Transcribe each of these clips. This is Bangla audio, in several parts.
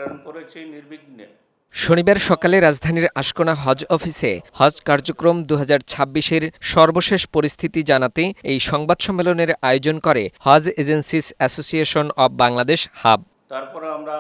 পালন করেছি নির্বিঘ্নে। শনিবার সকালে রাজধানীর আশকোনা হজ অফিসে হজ কার্যক্রম ২০২৬-এর সর্বশেষ পরিস্থিতি জানাতে এই সংবাদ সম্মেলনের আয়োজন করে Hajj agencies association of Bangladesh HAAB. তারপরে আমরা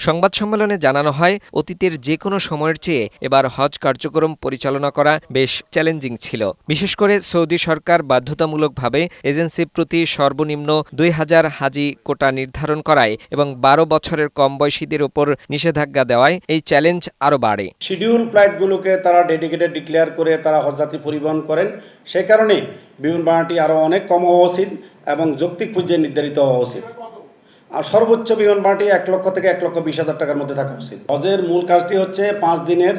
সংবাদ সম্মেলনে জানানো হয়, অতীতের যে কোনো সময়ের চেয়ে এবার হজ কার্যক্রম পরিচালনা করা বেশ চ্যালেঞ্জিং ছিল। বিশেষ করে সৌদি সরকার বাধ্যতামূলকভাবে এজেন্সি প্রতি সর্বনিম্ন ২,০০০ হাজি কোটা নির্ধারণ করায় এবং ১২ বছরের কম বয়সীদের ওপর নিষেধাজ্ঞা দেওয়ায় এই চ্যালেঞ্জ আরও বাড়ে। শিডিউল ফ্লাইটগুলোকে তারা ডেডিকেটেড ডিক্লেয়ার করে তারা হজযাত্রী পরিবহন করেন। সে কারণে বিমান ভাড়াটি আরও অনেক কম হওয়া উচিত এবং যৌক্তিক পর্যায়ে নির্ধারিত হওয়া উচিত। আর সর্বোচ্চ বিমান ভাড়াটি ১ লক্ষ থেকে ১,২০,০০০ টাকার মধ্যে থাকা উচিত। হজের মূল কাজটি হচ্ছে ৫ দিনের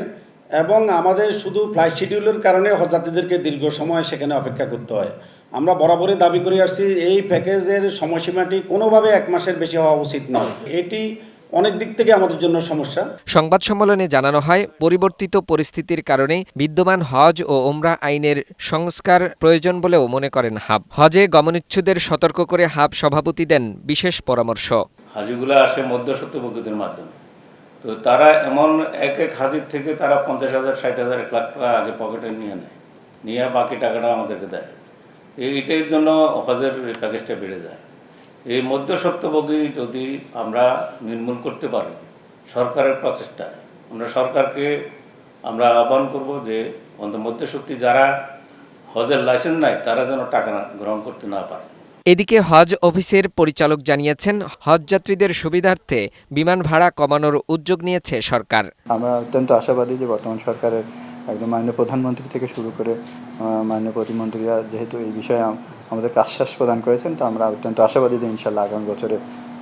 এবং আমাদের শুধু ফ্লাইট শিডিউলের কারণে হজযাত্রীদেরকে দীর্ঘ সময় সেখানে অপেক্ষা করতে হয়। আমরা বরাবরই দাবি করে আসছি এই প্যাকেজের সময়সীমাটি কোনোভাবে ১ মাসের বেশি হওয়া উচিত নয়। এটি অনেক দিক থেকে আমাদের জন্য সমস্যা। সংবাদ সম্মেলনে জানানো হয়, পরিবর্তিত পরিস্থিতির কারণে বিদ্যমান হজ ও ওমরা আইনের সংস্কার প্রয়োজন বলেও মনে করেন হাব। হজে গমনিচ্ছুদের সতর্ক করে হাব সভাপতি দেন বিশেষ পরামর্শ। হাজিগুলো আসে মধ্যস্বত্বভোগীদের মাধ্যমে, তো তারা এমন এক হাজির থেকে তারা ৫০,০০০, ৬০,০০০, ১ লাখ টাকা আগে পকেটে নিয়ে বাকি টাকাটা আমাদেরকে দেয়। এইটার জন্য হজের প্যাকেজটা বেড়ে যায়। এই মধ্যস্বত্বভোগী যদি আমরা নির্মূল করতে পারি সরকারের প্রচেষ্টায়, আমরা সরকারকে আহ্বান করব যে মধ্যস্বত্বী যারা হজের লাইসেন্স নাই তারা যেন টাকা গ্রহণ করতে না পারে। এদিকে হজ অফিসের পরিচালক জানিয়েছেন, হজযাত্রীদের সুবিধার্থে বিমান ভাড়া কমানোর উদ্যোগ নিয়েছে সরকার। আমরা অত্যন্ত আশাবাদী যে বর্তমান সরকারের একদম মাননীয় প্রধানমন্ত্রী থেকে শুরু করে মাননীয় প্রতিমন্ত্রীরা যেহেতু এই বিষয়ে আমাদেরকে আশ্বাস প্রদান করেছেন, তো আমরা অত্যন্ত আশাবাদী যে ইনশাল্লাহ আগামী বছরে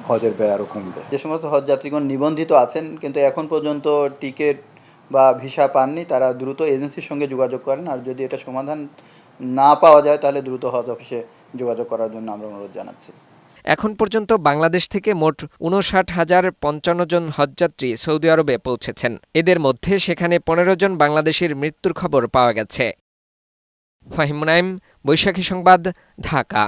হজের ব্যয় আরও কমবে। যে সমস্ত হজযাত্রীগণ নিবন্ধিত আছেন কিন্তু এখন পর্যন্ত টিকিট বা ভিসা পাননি, তারা দ্রুত এজেন্সির সঙ্গে যোগাযোগ করেন। আর যদি এটা সমাধান না পাওয়া যায় তাহলে দ্রুত হজ অফিসে যোগাযোগ করার জন্য আমরা অনুরোধ জানাচ্ছি। এখন পর্যন্ত বাংলাদেশ থেকে মোট ৫৯,০৫৫ জন হজযাত্রী সৌদি আরবে পৌঁছেছেন। এদের মধ্যে সেখানে ১৫ জন বাংলাদেশের মৃত্যুর খবর পাওয়া গেছে। ফাহিম মুনাইম, বৈশাখী সংবাদ, ঢাকা।